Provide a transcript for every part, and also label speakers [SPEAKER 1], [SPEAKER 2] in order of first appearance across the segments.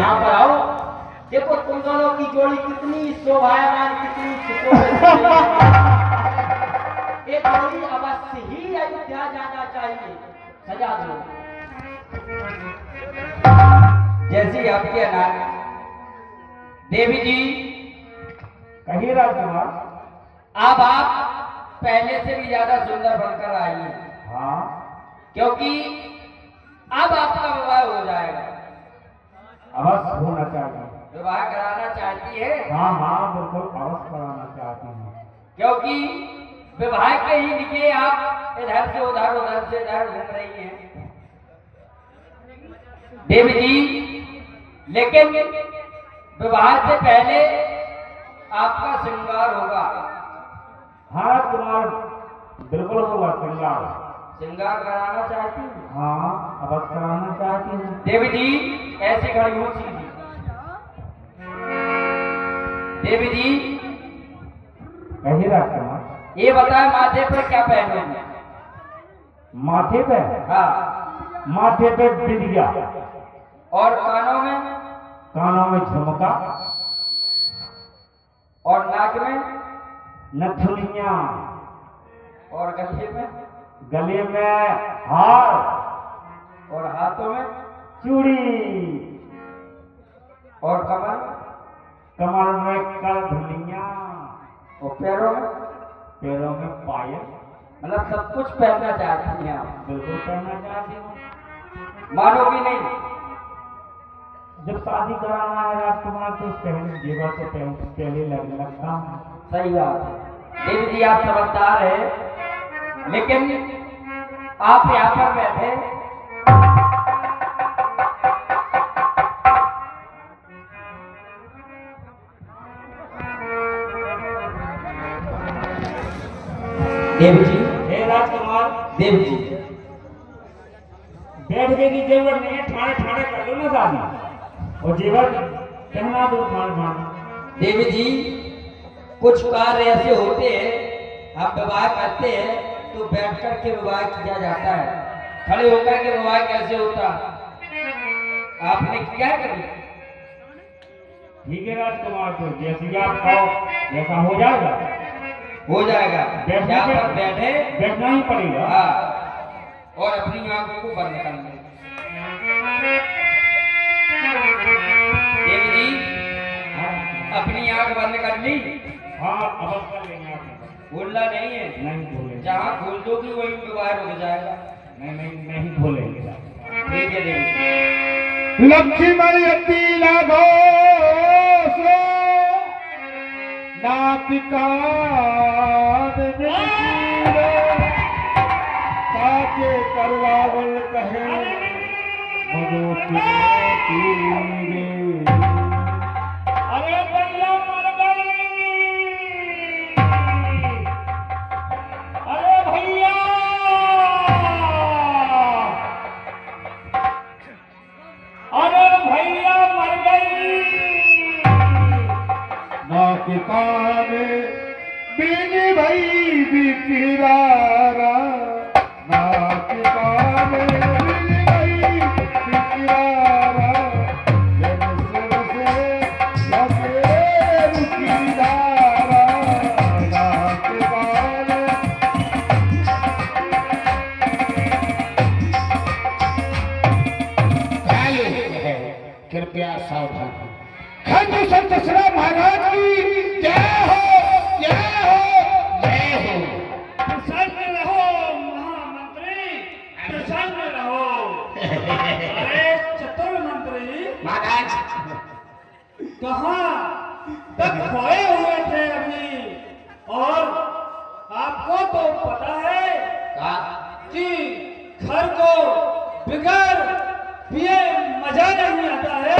[SPEAKER 1] यहाँ पर आओ। देखो तुम दोनों की जोड़ी कितनी शोभायमान, कितनी सुशोभित है। ये जोड़ी अवश्य ही अयोध्या जाना चाहिए। सजा दो। जैसी आपकी अनाथ देवी जी।
[SPEAKER 2] कहिए राजकुमार।
[SPEAKER 1] अब आप पहले से भी ज्यादा सुंदर बनकर आई हैं।
[SPEAKER 2] हाँ,
[SPEAKER 1] क्योंकि अब आपका विवाह हो जाएगा।
[SPEAKER 2] अवश्य होना चाहिए।
[SPEAKER 1] विवाह कराना चाहती है?
[SPEAKER 2] हाँ हाँ, बिल्कुल अवश्य कराना चाहती हूँ।
[SPEAKER 1] क्योंकि विवाह के ही लिए आप इधर से उधर, उधर से इधर घूम रही हैं देवी जी। लेकिन विवाह से पहले आपका श्रृंगार होगा।
[SPEAKER 2] हाँ कुमार, बिल्कुल होगा श्रृंगार।
[SPEAKER 1] श्रृंगार कराना चाहती हूँ।
[SPEAKER 2] हाँ, अवश्य कराना चाहती हूँ।
[SPEAKER 1] देवी जी ऐसी खड़ी हो सीधी। देवी जी
[SPEAKER 2] कहिए राजकुमार।
[SPEAKER 1] ये बताए माथे पर क्या पहनोगे?
[SPEAKER 2] माथे पे?
[SPEAKER 1] हाँ।
[SPEAKER 2] माथे पे बिंदिया।
[SPEAKER 1] और कानों में?
[SPEAKER 2] कानों में झुमका।
[SPEAKER 1] और नाक में?
[SPEAKER 2] नथुनिया।
[SPEAKER 1] और गले में?
[SPEAKER 2] गले में हार।
[SPEAKER 1] और हाथों में?
[SPEAKER 2] चूड़ी।
[SPEAKER 1] और कमर?
[SPEAKER 2] कमर में करधुनिया।
[SPEAKER 1] और पैरों में?
[SPEAKER 2] पैरों में पायल।
[SPEAKER 1] मतलब सब कुछ पहनना चाहती हैं आप?
[SPEAKER 2] बिल्कुल पहनना चाहती हूँ।
[SPEAKER 1] मानोगी नहीं?
[SPEAKER 2] जब शादी कराना है राजकुमार तो पहले जेवर तो पहले लगने लगता हूँ।
[SPEAKER 1] सही बात है देवी जी, आप समझदार है। लेकिन आप यहाँ पर बैठे देवी जी।
[SPEAKER 2] हे राजकुमार।
[SPEAKER 1] देवी जी
[SPEAKER 2] बैठने की जरूरत नहीं है, ठाणे ठाणे कर लो ना शादी और जेवर पहना दो ठाणे ठाणे।
[SPEAKER 1] देवी जी, कुछ कार्य ऐसे होते हैं, हम विवाह करते हैं तो बैठ कर के विवाह किया जाता है, खड़े होकर के विवाह कैसे होता? आपने किया है कभी?
[SPEAKER 2] ठीक है राजकुमार, तो जैसे आप कहो वैसा हो जाएगा।
[SPEAKER 1] हो जाएगा।
[SPEAKER 2] बैठने
[SPEAKER 1] यहाँ
[SPEAKER 2] पे-
[SPEAKER 1] पर बैठे,
[SPEAKER 2] बैठना ही पड़ेगा।
[SPEAKER 1] हाँ, और अपनी आंखों को बंद कर लें। देवी जी अपनी आंख बंद कर ली?
[SPEAKER 2] हाँ, अवश्य कर लेंगे आप।
[SPEAKER 1] भूलना नहीं है।
[SPEAKER 2] नहीं भूलेंगे।
[SPEAKER 1] जहाँ भूल दोगी वही विवाह रुक जाएगा।
[SPEAKER 2] नहीं भूलेंगे।
[SPEAKER 1] ठीक है देवी जी।
[SPEAKER 2] लक्ष्मण यति लागो सो नातिकाद बिचीरे ताके करवावल कहे मनोती रे। अरे भैया मर गई। अरे भैया, अरे भैया मर गई। नातिकाद बीनी भई बिकिरारा। नातिकाद बीनी भई बिकिरारा। जन सिर से लगे रुकिरारा। नातिकाद कृपया सावधान हो। हिंदू संत श्री महाराज की जय हो, जय हो, जय हो। प्रसन्न रहो महामंत्री, प्रसन्न रहो। अरे चतुर मंत्री महाराज, कहाँ तक खोए हुए थे अभी? और आपको तो पता है कि घर को बिगड़ पिए मजा नहीं आता है,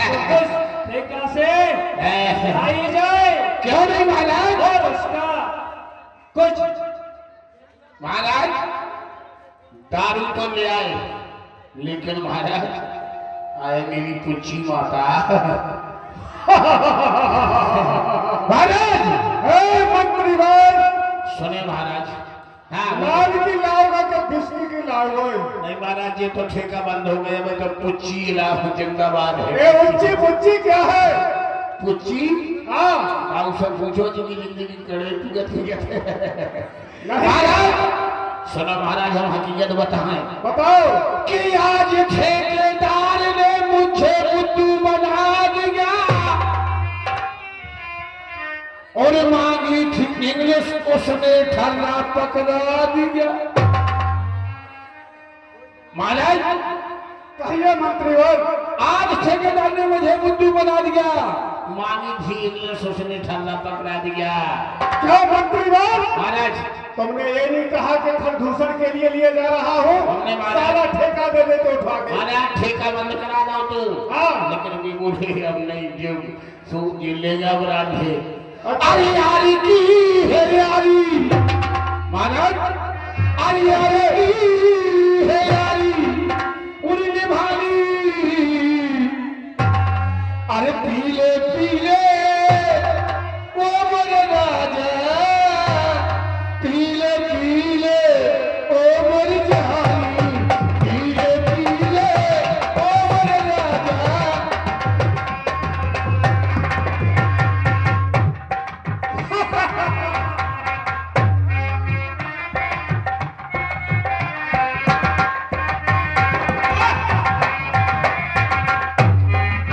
[SPEAKER 2] तो कुछ तरीका से आई जाए। क्यों नहीं महाराज? और उसका कुछ
[SPEAKER 3] महाराज दारू तो ले आए, लेकिन महाराज आए मेरी पुच्छी माता।
[SPEAKER 2] महाराज, मंत्रीवान
[SPEAKER 3] सुने महाराज। हाँ
[SPEAKER 2] लाल की लाओगा तो
[SPEAKER 4] डिस्ट्रिक्ट की लाड़गोई।
[SPEAKER 3] नहीं महाराज ये तो ठेका बंद हो गया, मैं तो पुच्ची इलाका जिंदाबाद है।
[SPEAKER 4] ये उच्ची पुच्ची क्या है?
[SPEAKER 3] पुच्ची
[SPEAKER 4] हाँ
[SPEAKER 3] आप सब पूछो जी की जिंदगी कड़े पिगत है।
[SPEAKER 4] नहीं
[SPEAKER 3] महाराज सुनो महाराज, हम हकीकत बताएं
[SPEAKER 4] बताओ
[SPEAKER 3] कि आज ठेकेदार ने मुझे बुद्धू बना दिया और मांगी थी इंग्लिश, उसने ठल्ला पकड़ा दिया। महाराज
[SPEAKER 4] कहिए मंत्रीवर।
[SPEAKER 3] आज ठेकेदार ने मुझे बुद्धू बना दिया, मांगी थी इंग्लिश, उसने ठल्ला पकड़ा दिया।
[SPEAKER 4] क्या मंत्रीवर?
[SPEAKER 3] महाराज
[SPEAKER 4] तुमने ये नहीं कहा कि खरदूषण के लिए जा रहा हूँ?
[SPEAKER 3] हमने महाराज
[SPEAKER 4] सारा ठेका दे दे तो उठा के।
[SPEAKER 3] महाराज ठेका बंद करा दो तू।
[SPEAKER 4] हाँ।
[SPEAKER 3] लेकिन भी बोले अब नहीं, जो सो ये ले जा बरात है।
[SPEAKER 4] अच्छा।
[SPEAKER 3] अरे यारी की है यारी महाराज, अरे यारी की है यारी उन्हें निभानी। अरे पीले पीले वो मोरे राजा, पीले पीले ओ मोरी जानी, पीले पीले ओ मोरे राजा।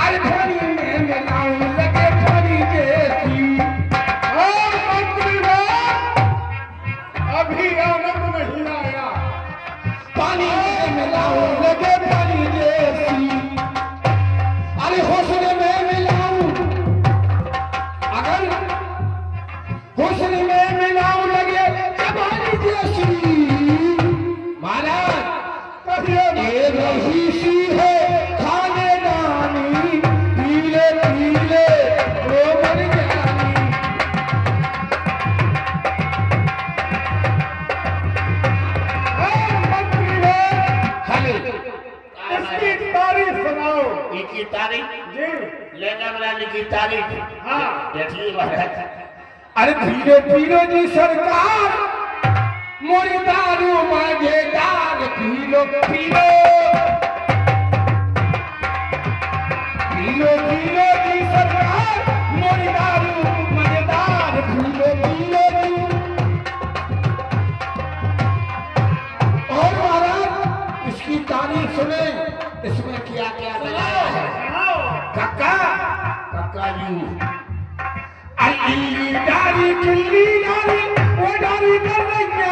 [SPEAKER 3] अरे धनी में मिलाऊं लगे धनी जैसी।
[SPEAKER 4] और मंत्रीवर अभी आनंद नहीं आया।
[SPEAKER 3] पानी में मिलाऊं लगे पानी जैसी। अरे हुस्न में मिलाऊं, अगर हुस्न में मिलाऊं लगे जवानी जैसी। महाराज
[SPEAKER 4] कहिए
[SPEAKER 3] ये रही सी है खानेदानी, पीले पीले वो मर जानी।
[SPEAKER 4] मंत्रीवर
[SPEAKER 3] खाली
[SPEAKER 4] इसकी तारीफ सुनाओ।
[SPEAKER 3] की तारीख
[SPEAKER 4] जी
[SPEAKER 3] लेना बनाने की तारीख।
[SPEAKER 4] हाँ।
[SPEAKER 3] देखिए महाराज, अरे पीलो पीलो जी सरकार, मोरी दारू मजेदार, पीलो पीलो पीलो पीलो जी सरकार, मोरी दारू मजेदार, पीलो पीलो जी। और महाराज इसकी तारीफ सुने, इसमें क्या क्या बनाया है। काका काका जी, अल्ली डारी किल्ली डारी वो डारी कर रैया।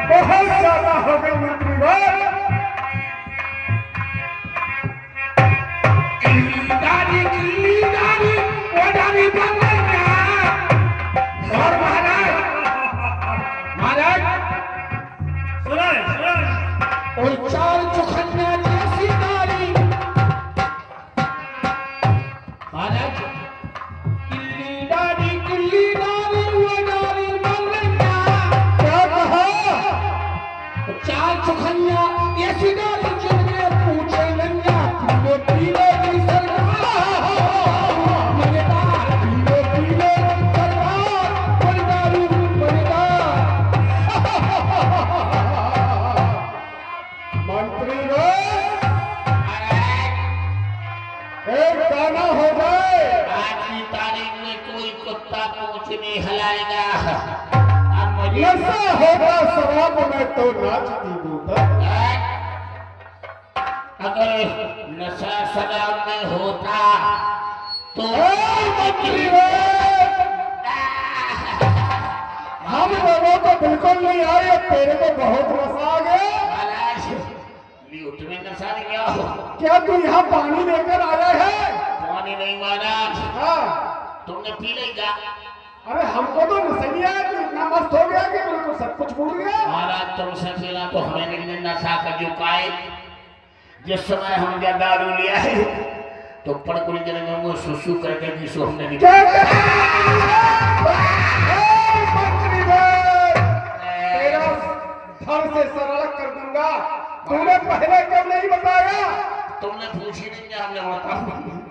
[SPEAKER 4] बहुत ज्यादा हो गए मंत्रीवर।
[SPEAKER 3] दादी किल्ली दादी वो दादी बन गया। और महाराज महाराज
[SPEAKER 4] सुनाए सुनाए।
[SPEAKER 3] और चार चुखन्ना जैसी दारी। महाराज किल्ली दादी वो दादी बन गया।
[SPEAKER 4] क्या कहा?
[SPEAKER 3] चार चुखन्ना ऐसी दारी जिनके पूछे नन्या, पीलो पीलो जी सरकार, मजेदार, पीलो पीलो सरकार, कोई दारू मजेदार।
[SPEAKER 4] मंत्रीवर एक गाना हो जाए।
[SPEAKER 3] आज की तारीख में कोई कुत्ता पूछ नहीं हिलाएगा। अब मुझे
[SPEAKER 4] नशा होगा शराब में तो नाचती बूटा।
[SPEAKER 3] अगर नशा शराब में होता तो
[SPEAKER 4] मंत्रीवर हम लोगों को बिल्कुल नहीं आए, तेरे को बहुत नशा आ गया।
[SPEAKER 3] महाराज ल्यूट में नशा नहीं गया हो।
[SPEAKER 4] क्या तू यहाँ पानी लेकर आया है?
[SPEAKER 3] पानी नहीं महाराज,
[SPEAKER 4] हाँ।
[SPEAKER 3] तुमने पी लेगा।
[SPEAKER 4] अरे हमको तो नशा है, तू इतना मस्त हो गया कि बिल्कुल सब कुछ भूल गया।
[SPEAKER 3] महाराज तुमसे पीला तो हमें नहीं नशा का जो पाए। जिस समय हम जब दारू लिया है तो पड़कुड़ी दिन में वो सुसु करके भी सो हमने नहीं।
[SPEAKER 4] क्या मंत्रीवर तेरा धड़ से सरल कर दूंगा। तूने पहले क्यों नहीं बताया?
[SPEAKER 3] तुमने पूछी नहीं क्या? हमने बताया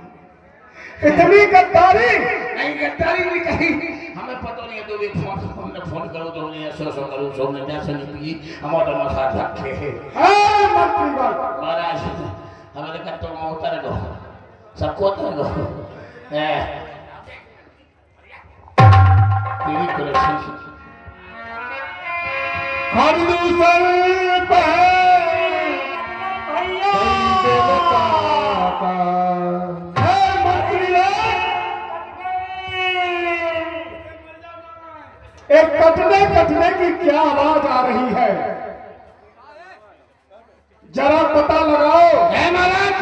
[SPEAKER 4] इतनी गद्दारी?
[SPEAKER 3] नहीं, गद्दारी नहीं कही, हमें पता नहीं है। तो भी फोन हमने फोन करो तो हमने ऐसा ऐसा करो, सब ने जैसे नहीं पी हमारा मसाज रखे
[SPEAKER 4] हाँ मंत्रीगण,
[SPEAKER 3] महाराज। हमें देखा तो होता रहो, सबको होता रहो। तेरी कलेक्शन
[SPEAKER 4] एक कटने कटने की क्या आवाज आ रही है? जरा पता लगाओ।
[SPEAKER 3] है महाराज,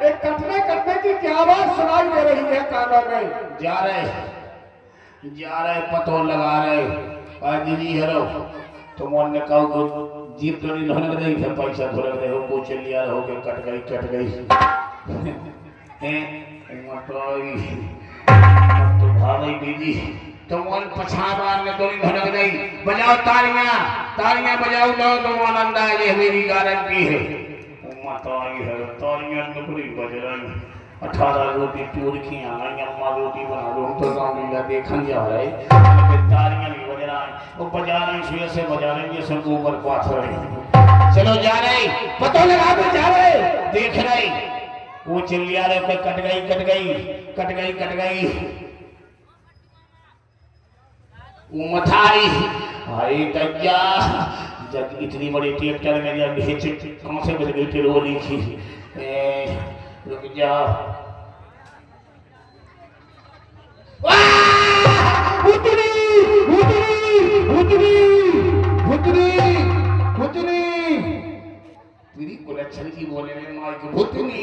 [SPEAKER 4] एक कटने कटने की क्या आवाज सुनाई दे रही है कानों में?
[SPEAKER 3] जा रहे पतो लगा रहे दीदी हरो तो मन ने कहा को जीप तो नहीं होने दे, फिर पैसा धोरे दे हो को चल लिया हो के कट गई हैं तो भाई दीदी तो मन पछाड़ में तो नहीं धड़क गई। बजाओ तालियां बजाओ तो मन अंदाज है, मेरी गारंटी है। माता आई है तालियां टुकड़ी बज रही, 18 रोटी टूर की आ गई, अम्मा रोटी बना दो तो गाँव लीला देखन जा रहे, तालियां नहीं बज रहा है। वो बजा रही सुबह से बजा रही है, सब ऊपर पाथ रहे। चलो जा रहे, पता लगा के जा रहे, देख रहे वो चिल्लिया रहे, कट गई मथारी। अरे गैया जब इतनी बड़ी ट्रैक्टर में जब कौन से बज गई टेरो लिखी रुक जा तेरी कुलच्छन की बोले में माई को भूतनी।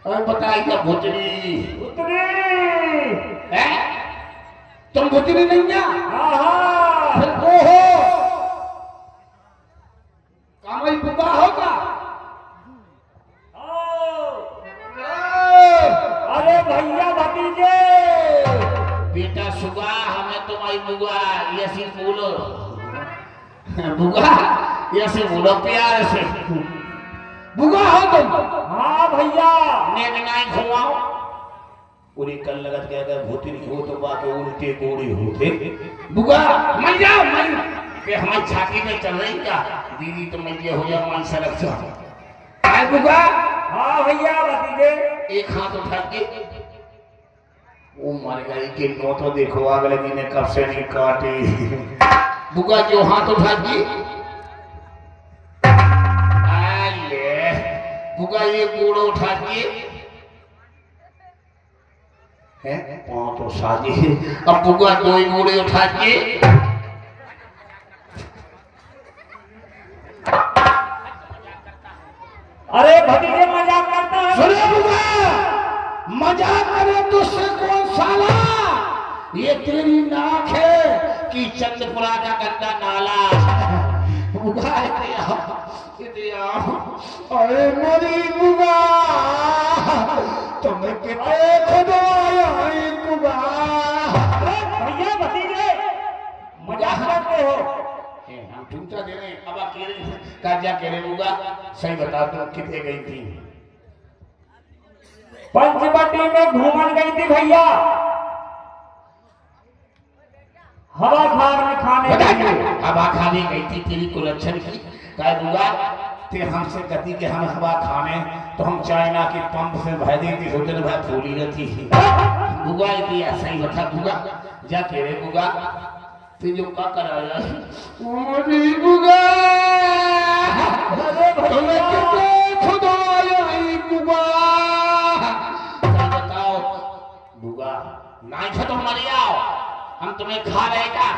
[SPEAKER 3] और बताई क्या भूतनी है? तुम भूतनी नहीं क्या? फिर को हो कामई बुआ होगा।
[SPEAKER 2] अरे भैया भतीजे,
[SPEAKER 3] बेटा सुगा हमें तुम्हारी बुआ ऐसी बोलो, बुआ ऐसे बोलो प्यार से, बुआ हो तुम?
[SPEAKER 2] हाँ भैया।
[SPEAKER 3] नेक नाई घुमाओ पूरी कल लगत के अगर भूतनी हो तो बाकी उल्टे गोड़ी होते। बुआ मन जाओ मन के हमारी छाती में चल रही क्या? दीदी तो मैं ये हो जा मन सड़क से आए बुआ।
[SPEAKER 2] हाँ भैया भतीजे।
[SPEAKER 3] एक हाथ उठा के वो मर गई कि नो तो देखो अगले दिन कब से नहीं काटी। बुआ जो हाथ उठा के ले बुआ ये गोड़ उठा के है पाँव तो शादी है। अब बुआ दो ही गोड़े उठा के
[SPEAKER 2] अरे भतीजे मजाक करता है।
[SPEAKER 3] सुनो बुआ, मजाक करे तो से कौन साला? ये तेरी नाक है कि चंद्रपुरा का गंदा नाला? बुआ
[SPEAKER 4] अरे मेरी बुआ, तुम्हें कितने खुदाया बुआ।
[SPEAKER 2] भैया भतीजे मजाक करते हो।
[SPEAKER 3] हम ठुमका दे रहे अब अकेले काजा करे बुआ सही बता तुम कितने गई थी?
[SPEAKER 2] पंचवटी में घूमन गई थी भैया, हवा
[SPEAKER 3] खाने गई थी। तेरी कुलच्छन की काय बुआ ते हमसे कहती कि हम हवा खाने तो हम चाइना के पंप से भर देती होटल भर फूली रहती बुआ इतनी ऐसा ही बता बुआ जा के रे बुआ ते जो का कराया मोरी बुआ तुम्हें कितने खुदाया बुआ बताओ बुआ नहीं था तुम मर जाओ हम तुम्हें खा रहेगा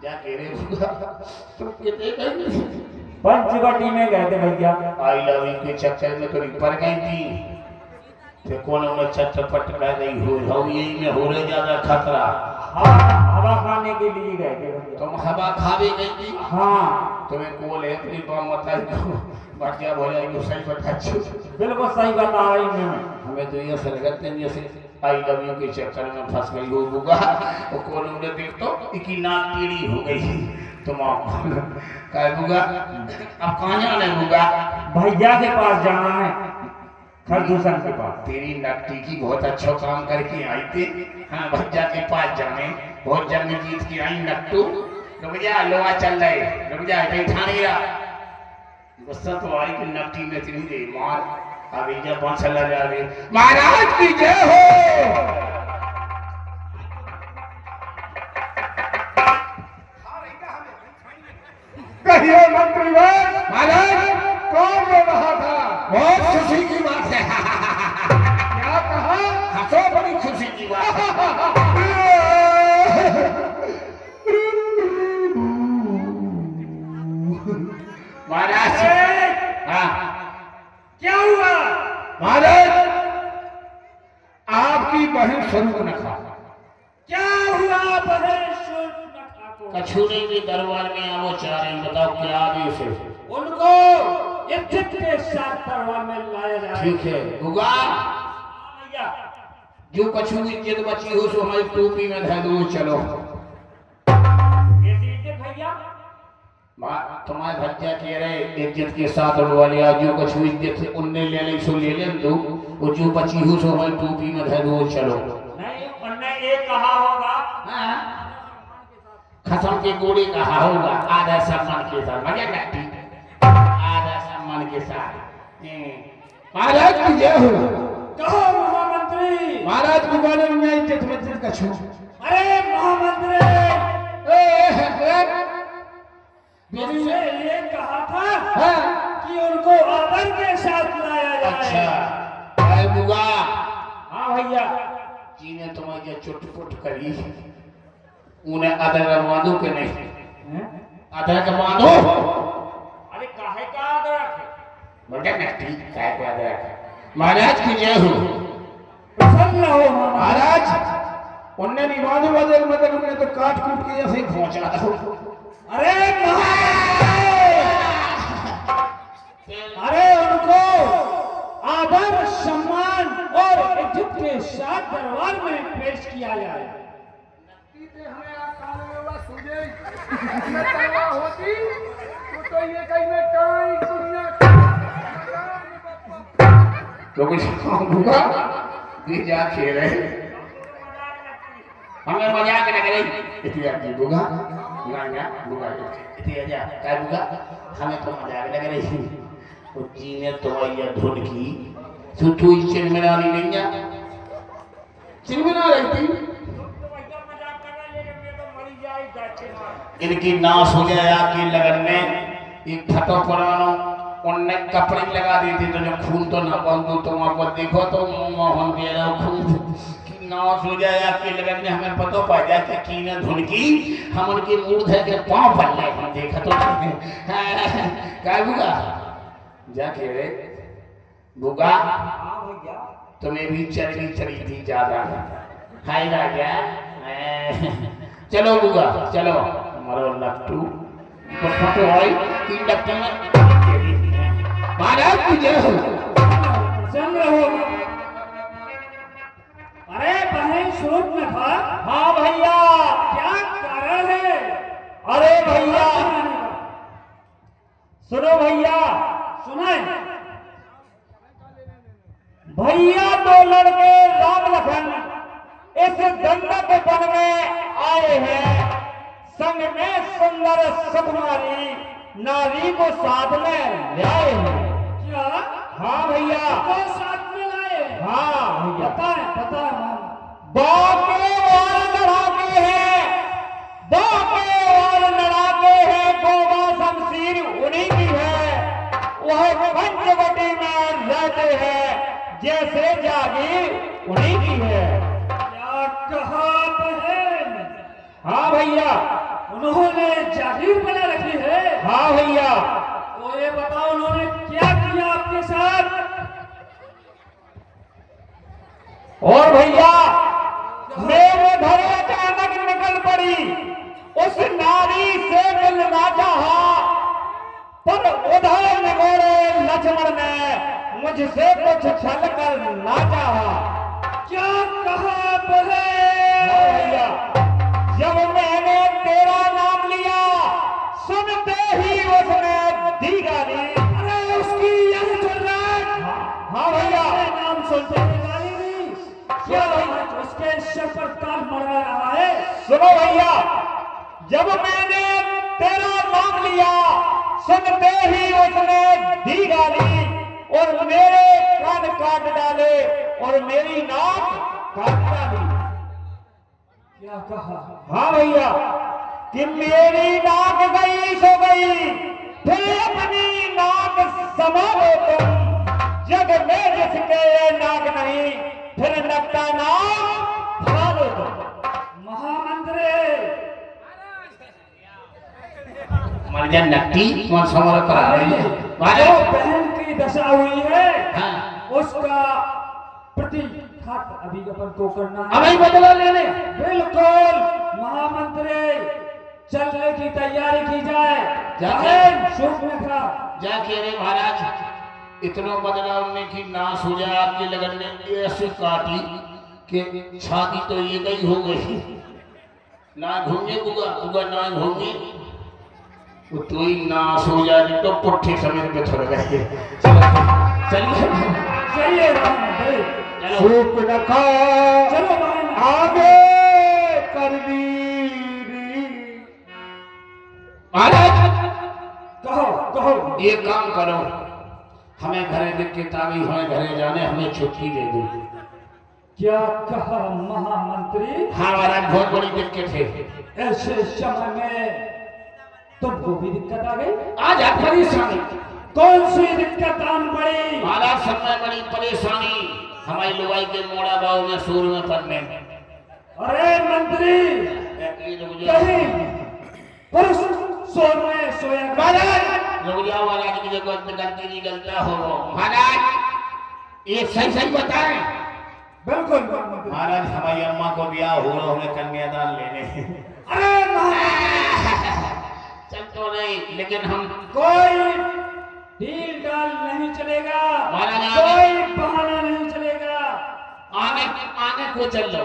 [SPEAKER 3] जा के रे बुआ तुम कितने गए?
[SPEAKER 2] पंचवटी में गए थे भैया।
[SPEAKER 3] आई लव यू के चक्कर में तो पड़ गई थी फिर कौन में चटपट कर गई हो यही में हो रहा ज्यादा खतरा।
[SPEAKER 2] हवा खाने के लिए गए थे भैया।
[SPEAKER 3] तुम हवा खा भी गई थी?
[SPEAKER 2] हाँ।
[SPEAKER 3] तुम्हें कॉल है अपनी बम मत बढ़िया हो जाएगी सही बता।
[SPEAKER 2] बिल्कुल सही बता रही मैं।
[SPEAKER 3] हमें तो ये लगते हैं जैसे आई लव यू के चक्कर में फंस गई हो बुआ और कॉल में देख तो इकी नाक टेढ़ी हो गई तुम क्या बुगा अब कहाँ जाना है बुगा?
[SPEAKER 2] भैया के पास जाना है, खरदूषण के पास।
[SPEAKER 3] तेरी नकटी की बहुत अच्छा काम करके आई थी। हाँ भैया के पास जाने, बहुत जंग जीत के आई नकटू। रुक जा, लोहा चल रहे, रुक जा, कहीं ठा नहीं रहा। गुस्सा तो आई कि नकटी में इतनी दे मार। अभी जब बांस लगा रही, महाराज की जय हो।
[SPEAKER 4] कहिए मंत्रीवर,
[SPEAKER 3] महाराज
[SPEAKER 4] कौन बोल रहा था?
[SPEAKER 3] बहुत खुशी की बात है।
[SPEAKER 4] क्या कहा?
[SPEAKER 3] हंसो, बड़ी खुशी की बात है। महाराज हाँ
[SPEAKER 2] क्या हुआ?
[SPEAKER 3] महाराज आपकी बहन सुर्पनखा
[SPEAKER 2] क्या हुआ बहन सुर्पनखा को?
[SPEAKER 3] कछुरे के दरबार में आओ चारे, बताओ क्या आदेश है?
[SPEAKER 2] उनको इज्जत के साथ दरबार में लाया जाए।
[SPEAKER 3] ठीक है गुगा,
[SPEAKER 2] भैया
[SPEAKER 3] जो कछु इज्जत बची हो सो हमारी टोपी में धर दो। चलो
[SPEAKER 2] ये दीजिए भैया।
[SPEAKER 3] तुम्हारे भज्जा कह रहे इज्जत के साथ उड़वा लिया, जो कछु इज्जत से उनने ले ले सो ले ले दो, वो जो बची हो सो हमारी टोपी में धर दो। चलो
[SPEAKER 2] नहीं, उनने ये कहा होगा
[SPEAKER 3] खत्म के गोली कहा होगा आधा सम्मान के साथ। मजा करती आधा सम्मान के साथ। महाराज की जय हो।
[SPEAKER 2] कहो महामंत्री।
[SPEAKER 3] महाराज गुगा ने मैं इज्जत में इज्जत कछु।
[SPEAKER 2] अरे महामंत्री, मुझसे ये कहा था कि उनको आदर के साथ लाया जाए।
[SPEAKER 3] अच्छा गुगा,
[SPEAKER 2] हाँ भैया।
[SPEAKER 3] जी ने तुम्हारी चुटपुट करी, उन्हें आदर करवा दो कि नहीं? आदर करवा दो।
[SPEAKER 2] अरे काहे का आदर?
[SPEAKER 3] बेटा नकटी काय को आदर। महाराज की जय हो।
[SPEAKER 2] प्रसन्न हो
[SPEAKER 3] महाराज उनने निवाद बदल मतलब उन्हें तो काट कूट के ऐसे ही पहुंचा दो।
[SPEAKER 2] अरे अरे उनको आदर सम्मान और इज्जत के साथ दरबार में पेश किया जाए।
[SPEAKER 4] हमें कान में बस सूझे न तलवा होती तो ये कहीं में काई दुनिया
[SPEAKER 3] तो कुछ गुगा भी जा खेल रहे हमें मजाक लग रही इतनी आपकी गुगा गाना गुगा इतनी आजा क्या गुगा हमें तो मजाक लग रही। वो जी ने तो ये धुन की सुतु चिरमिरानी नहीं है, चिरमिरा रही थी। इनकी नाश हो जाए आपकी लगन में। एक फटो पुरानो उनने कपड़े लगा दी थी तो जो खून तो ना बंदू तुम आपको देखो तो मोहन दे रहा खून की नाश हो जाए आपकी लगन में। हमें पता पा जाए कि कीने धुन की हम उनकी मूर्ध के पांव बन रहे हम देखा तो क्या बुगा जा के रे बुगा तुम्हें भी चली चली थी ज्यादा हाय राजा। चलो बुगा चलो हमारा लट्टू फटो भाई तीन डक्के में महाराज की जय हो।
[SPEAKER 2] चल रहो। अरे बहन सुर्पनखा। हाँ भैया। क्या कारण है? अरे भैया सुनो भैया। सुनाए भैया, दो लड़के राम लखन इस दंडक वन में आए हैं। संग में सुंदर सुकुमारी नारी को साथ में लाए हैं। क्या? हाँ भैया। को साथ में लाए? हाँ भैया। पता है बाके वाल लड़ाके हैं, बाके वाल लड़ाके हैं। गोवा शमशीर उन्हीं की है, वह पंचवटी में रहते हैं। जैसे जागीर उन्हीं की है। क्या कहा बहन? हाँ भैया। उन्होंने जागीर बना रखी है? हाँ भैया। तो ये बताओ उन्होंने क्या किया आपके साथ? और भैया मेरे घर अचानक निकल पड़ी, उस नारी से मिलना चाहा, पर उधर निगोरे लक्ष्मण ने मुझसे कुछ छल कर ना चाहा। क्या कहा भैया? जब मैंने तेरा नाम लिया सर पर ताल मरा रहा है। सुनो भैया, जब मैंने तेरा नाम लिया सुनते ही उसने दी गाली और मेरे कान काट डाले और मेरी नाक काट डाली। क्या कहा? हाँ भैया, कि मेरी नाक गई सो गई, फिर अपनी नाक संभालो तुम, जग में जिसके ये नाक नहीं, फिर नकटा नाक भालो तुम। महामंत्री
[SPEAKER 3] मर जा नक्की कौन संभाल कर
[SPEAKER 2] जो बहन की दशा हुई है,
[SPEAKER 3] हाँ।
[SPEAKER 2] उसका प्रतिघात अभी अपन को करना है।
[SPEAKER 3] अभी बदला लेने
[SPEAKER 2] बिल्कुल महामंत्री, चलने की तैयारी की जाए।
[SPEAKER 3] जाके
[SPEAKER 2] शुभ नखरा
[SPEAKER 3] जाके रे महाराज, इतना बदला उनने की नाश हो जाए, आपकी लगन ने ऐसे काटी कि छाती तो ये गई हो गई, ना घूंगे बुगा बुगा ना घूंगे, वो तो ही नाश हो जाए तो पुट्ठे समय पे थोड़ा गए। चलिए
[SPEAKER 2] चलिए महामंत्री,
[SPEAKER 3] शुभ
[SPEAKER 2] नखा चलो आगे कर दी।
[SPEAKER 3] महाराज
[SPEAKER 2] कहो कहो।
[SPEAKER 3] ये काम करो, हमें घरे देख के तावी, हमें घरे जाने, हमें छुट्टी दे दो।
[SPEAKER 2] क्या कहा महामंत्री?
[SPEAKER 3] हाँ महाराज, बहुत बड़ी दिक्कत है।
[SPEAKER 2] ऐसे समय में तुमको भी दिक्कत आ गई?
[SPEAKER 3] आज आप परेशानी।
[SPEAKER 2] कौन सी दिक्कत आन पड़ी?
[SPEAKER 3] महाराज समय बड़ी परेशानी, हमारी लुगाई के मोड़ा बाव में सूर में पड़ने।
[SPEAKER 2] अरे मंत्री, कहीं पुरुष सोर में सोया।
[SPEAKER 3] रुक जाओ महाराज, की गलती नहीं गलता हो। महाराज ये सही सही बताएं।
[SPEAKER 2] बिल्कुल
[SPEAKER 3] महाराज, हमारी अम्मा को ब्याह हो रहा, हमें कन्यादान लेने।
[SPEAKER 2] अरे
[SPEAKER 3] चल तो नहीं, लेकिन हम
[SPEAKER 2] कोई ढील डाल नहीं चलेगा,
[SPEAKER 3] महाराज
[SPEAKER 2] कोई बहाना नहीं चलेगा।
[SPEAKER 3] आने आने को चल लो।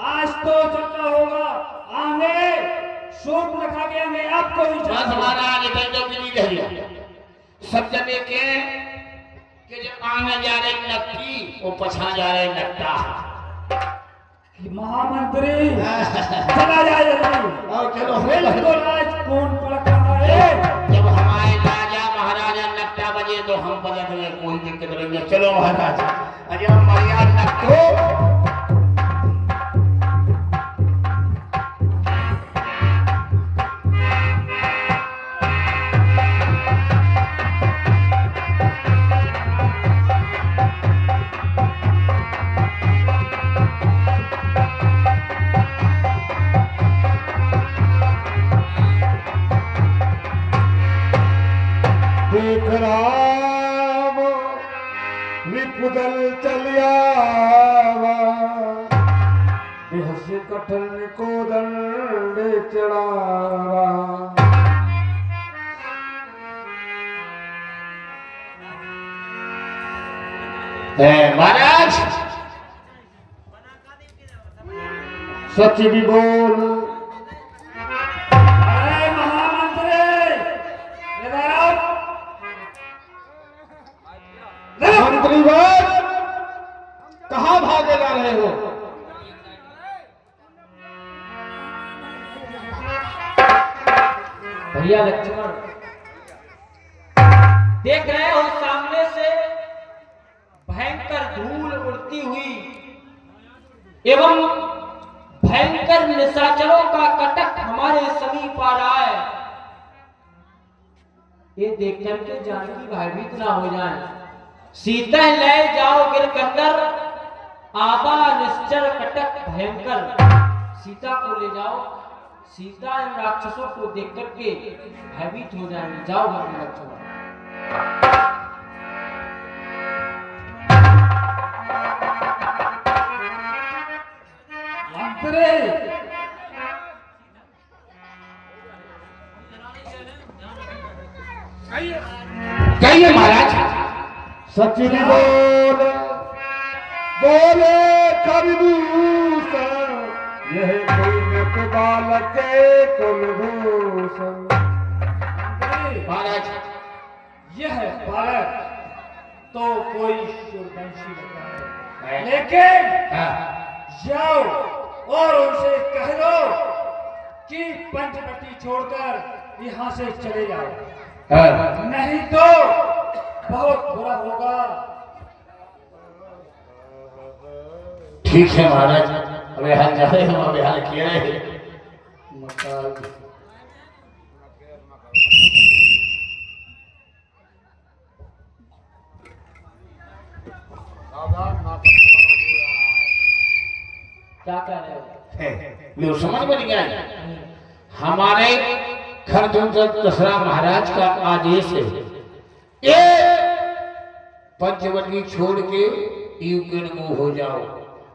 [SPEAKER 2] आज तो चलना होगा, आगे शोक रखा गया मैं आपको ही
[SPEAKER 3] बस
[SPEAKER 2] चलना।
[SPEAKER 3] महाराज इतना भी नहीं कह सब जने के कि जो आने जा रहे नक्की, वो पछा जा रहे नक्का।
[SPEAKER 2] महामंत्री चला जाए जल्दी।
[SPEAKER 3] और चलो
[SPEAKER 2] बिल्कुल, आज कौन पलट रहा है?
[SPEAKER 3] जब हमारे राजा महाराजा नक्का बजे तो हम पलट गए, कोई दिक्कत नहीं है। चलो महाराज, अजय हमारे नक्को
[SPEAKER 2] राम विपुदल चलिया बेहसी कठन को दंड चढ़ावा।
[SPEAKER 3] महाराज
[SPEAKER 2] सच भी बोल। अरे महामंत्री, इधर आओ। मंत्री बात, कहाँ भागे जा रहे हो?
[SPEAKER 1] भैया लक्ष्मण, देख रहे हो सामने से भयंकर धूल उड़ती हुई एवं भयंकर निशाचरों का कटक हमारे समीप आ रहा है। ये देख करके जानकी भयभीत ना हो जाए। सीता ले जाओ गिरकंदर, आबा निश्चर कटक भयंकर। सीता को ले जाओ, सीता इन राक्षसों को देख करके भयभीत हो जाएंगे। जाओ भगवान लक्ष्मण।
[SPEAKER 3] कहिए महाराज।
[SPEAKER 2] सच भी बोल, बोले खरदूषण, यह कोई नट बालक के कुलभूषण।
[SPEAKER 3] महाराज
[SPEAKER 2] यह बालक तो कोई सूर्यवंशी लग रहा है, लेकिन
[SPEAKER 3] हाँ।
[SPEAKER 2] जाओ और उनसे कह दो कि पंचवटी छोड़कर यहाँ से चले जाओ, नहीं तो बहुत बुरा होगा।
[SPEAKER 3] ठीक है महाराज, अबे हाल जा रहे हम अबे हाल किए रहे
[SPEAKER 1] क्या कह रहे हो?
[SPEAKER 3] लो समझ में नहीं आया। हमारे घर दशरथ महाराज का आदेश है, ये पंचवटी छोड़ के यूक्रेन को हो जाओ,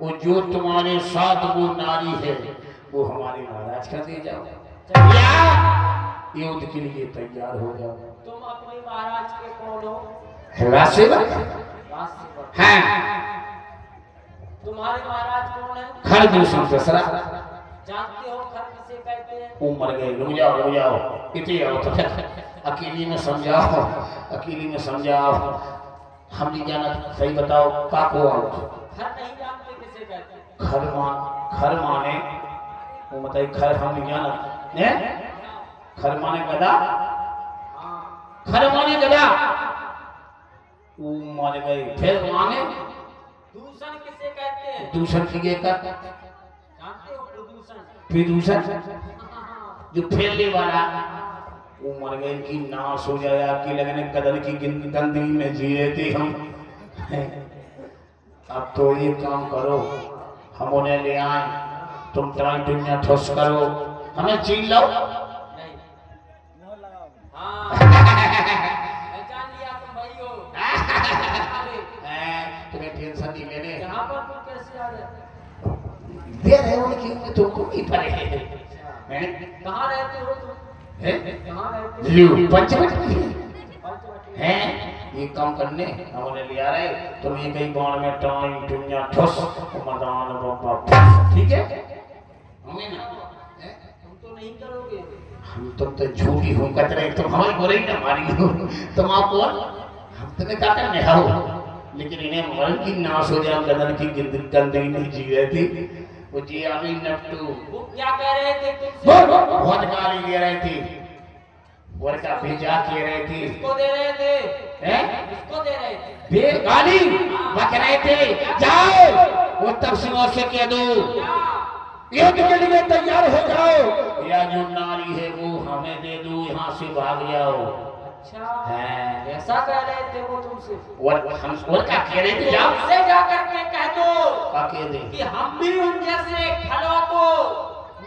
[SPEAKER 3] वो जो तुम्हारे साथ वो नारी है वो हमारे महाराज का दे जाओ, या युद्ध के लिए तैयार हो जाओ।
[SPEAKER 1] तुम अपने महाराज के कौन हो?
[SPEAKER 3] हाँ,
[SPEAKER 1] तुम्हारे महाराज कौन है?
[SPEAKER 3] खरदूषण दशरथ।
[SPEAKER 1] जानते हो खर किसे कहते हैं?
[SPEAKER 3] वो मर गए, रुक जाओ इतने आओ तो अकेली में समझाओ, अकेली में समझाओ, हम नहीं जाना, सही बताओ का को आओ।
[SPEAKER 1] खर नहीं जानते किसे कहते हैं?
[SPEAKER 3] खर माने वो बताइए, खर हम नहीं जाना ने, खर माने गधा, खर माने गधा, वो मारे गए, फिर माने
[SPEAKER 1] दूषण किसे कहते हैं?
[SPEAKER 3] दूषण की ये कर,
[SPEAKER 1] जानते हो प्रदूषण?
[SPEAKER 3] प्रदूषण जो फैलने वाला, वो मर गए, इनकी नाश हो जाए, आपकी लगने कदर की गंदगी में जी रहे थे हम। अब तो ये काम करो, हम उन्हें ले आए, तुम तुम्हारी दुनिया ठोस करो, हमें छीन लो।
[SPEAKER 1] नहीं। हाँ। पहचान लिया तुम भाई हो।
[SPEAKER 3] तुम्हें टेंशन नहीं लेने,
[SPEAKER 1] यहाँ पर तुम कैसे आ गए?
[SPEAKER 3] दे रहे हो कि तुमको नहीं पड़े हैं?
[SPEAKER 1] कहाँ रहते हो तुम? कहाँ रहते हो?
[SPEAKER 3] ल्यू पंचवटी
[SPEAKER 1] पंचवटी।
[SPEAKER 3] हैं, ये काम करने हम उन्हें ले आ रहे, तुम ये कहीं बाण में टाइम दुनिया ठोस मदान बाबा, ठीक है? हमें ना
[SPEAKER 1] तुम तो नहीं करोगे।
[SPEAKER 3] हम तुम तो झूठी हूँ कत रहे, तुम हमारी बोले ही ना मारी हो, तुम आपको हम तुम्हें क्या करने आओ, लेकिन इन्हें मरण की नाश हो जाए, गदन की गंदगी नहीं जी रही थी, वो जी अभी नफ्टू
[SPEAKER 1] वो क्या कह रहे थे तुमसे?
[SPEAKER 3] बहुत गाली दे रहे थे, और का भेजा के रहे थे,
[SPEAKER 1] किसको दे रहे थे?
[SPEAKER 3] हैं?
[SPEAKER 1] किसको दे रहे थे?
[SPEAKER 3] बे गाली बक रहे थे, जाओ वो तब सिंह से कह दो युद्ध के लिए तैयार हो जाओ, या जो नारी है वो हमें दे दो, यहाँ से भाग जाओ।
[SPEAKER 1] अच्छा,
[SPEAKER 3] हैं?
[SPEAKER 1] ऐसा कह रहे थे वो तुमसे?
[SPEAKER 3] और हम और क्या कह रहे थे, जाओ
[SPEAKER 1] उनसे जाकर के कह दो
[SPEAKER 3] क्या कह दे
[SPEAKER 1] कि हम भी उन जैसे खड़ों को,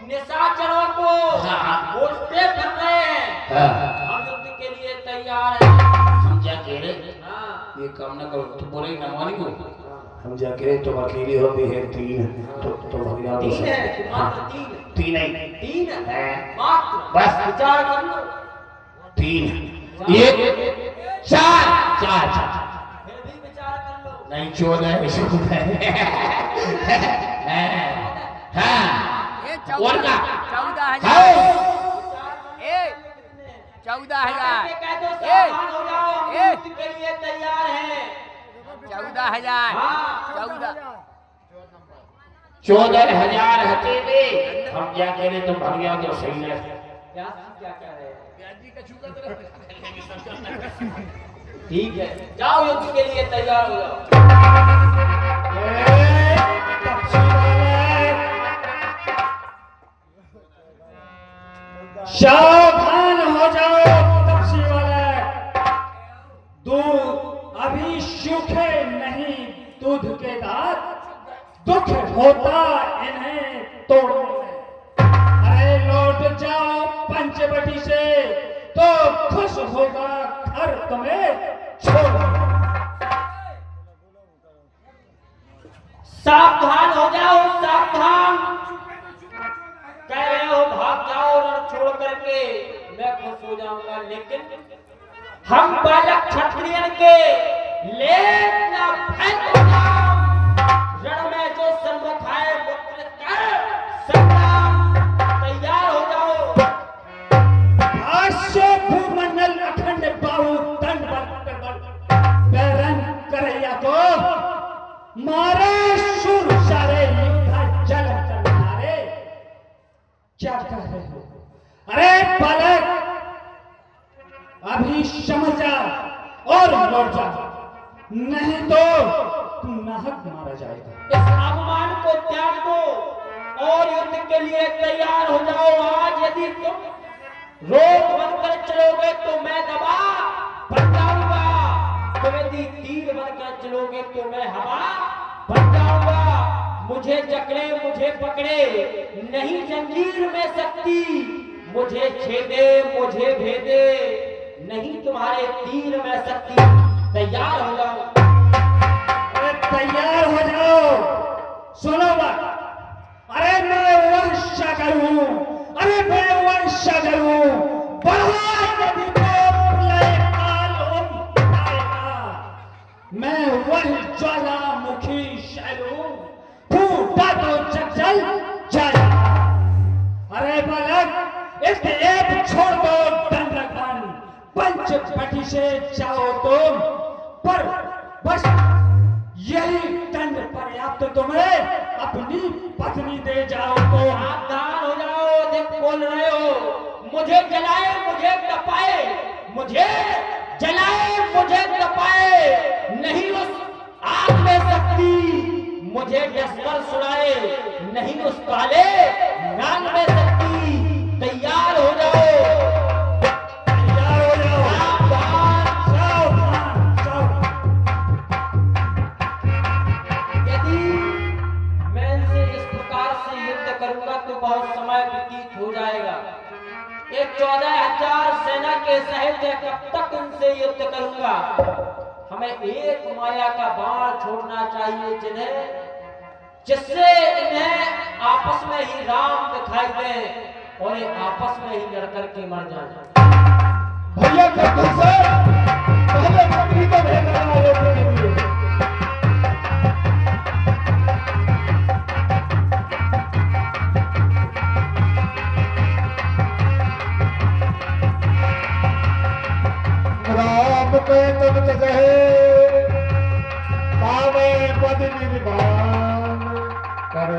[SPEAKER 1] निशाचरों को
[SPEAKER 3] हाँ।
[SPEAKER 1] खोजते फिर रहे हैं।
[SPEAKER 3] हाँ।
[SPEAKER 1] हम युद्ध के लिए तैयार हैं।
[SPEAKER 3] हम क्या कह रहे,
[SPEAKER 1] हाँ।
[SPEAKER 3] ये काम न करो, तुम बोले न मानी को, हम जा कह रहे तुम अकेले हो भी है, तीन तो भगवान
[SPEAKER 1] तीन है, मात्र तीन।
[SPEAKER 3] तीन नहीं,
[SPEAKER 1] तीन है
[SPEAKER 3] हैं?
[SPEAKER 1] मात्र।
[SPEAKER 3] बस
[SPEAKER 1] विचार कर लो।
[SPEAKER 3] तीन, एक चार चार चार,
[SPEAKER 1] फिर भी विचार कर लो।
[SPEAKER 3] नहीं 14 हाँ, और का
[SPEAKER 5] 14,000 14,000
[SPEAKER 1] कह दो सावधान हो जाओ, हम
[SPEAKER 5] ए।
[SPEAKER 1] युद्ध के लिए तैयार हैं।
[SPEAKER 5] 14,000
[SPEAKER 1] हाँ।
[SPEAKER 3] 14,000 हते में हम क्या कह रहे, तुम भाग जाओ तो सही है।
[SPEAKER 1] क्या कह रहे हैं? ठीक है, जाओ युद्ध के लिए तैयार हो जाओ।
[SPEAKER 2] सावधान हो जाओ तपसी वाले, दूध अभी सूखे नहीं, दूध के दांत दुख होता इन्हें तोड़ने में। अरे लौट जाओ पंचवटी से तो खुश होगा घर तुम्हें छोड़।
[SPEAKER 1] सावधान हो जाओ, सावधान। कह रहे हो भाग जाओ और छोड़ करके मैं खुश हो जाऊंगा, लेकिन हम बालक क्षत्रियन के लेना फेंक रण में जो सन्मुख है पुत्र कर संग्राम, तैयार हो जाओ।
[SPEAKER 2] हास्य भूमंडल अखंड बाहु दंड बैरन करैया को मारे सुर सारे लिखा जल करनारे और लौट जा, नहीं तो तू नाहक मारा जाएगा।
[SPEAKER 1] इस अपमान को त्याग दो और युद्ध के लिए तैयार हो जाओ। आज यदि तुम रोक बनकर चलोगे तो मैं दबा बन जाऊंगा, तुम यदि तीर बनकर चलोगे तो मैं हवा बन जाऊंगा। मुझे जकड़े मुझे पकड़े नहीं जंजीर में शक्ति, मुझे छेदे मुझे भेदे नहीं तुम्हारे तीर में शक्ति। तैयार हो जाओ।
[SPEAKER 2] अरे तैयार हो जाओ। सुनो बात, अरे मैं वंशगर हूं, अरे मैं वंशगर हूं। मैं वही ज्वालामुखी शैल हूं, फूटा तो जल जाएगा। अरे बालक, इसके एक छोड़ दो दंडकन, पंचवटी से जाओ तुम, पर बस यही दंड पर्याप्त तुम्हें अपनी पत्नी दे जाओ तो।
[SPEAKER 1] सावधान हो जाओ, अधिक बोल रहे हो। मुझे जलाए मुझे तपाए, मुझे जलाए मुझे तपाए नहीं उस आग में शक्ति, मुझे डसकर सुनाए नहीं उस काले नाग में शक्ति। तैयार हो जाओ।
[SPEAKER 2] तैयार हो जाओ।
[SPEAKER 1] यदि मैं इनसे इस प्रकार से युद्ध करूंगा तो बहुत समय व्यतीत हो जाएगा। एक 14,000 सेना के सहित कब तक इनसे युद्ध करूंगा। हमें एक माया का बाण छोड़ना चाहिए जिससे इन्हें आपस में ही राम दिखाई दे और ये आपस में ही लड़कर के मर जाए।
[SPEAKER 2] भैया पहले पत्नी को भेजना है। राम के तन कहे पावे पद निर्वाण,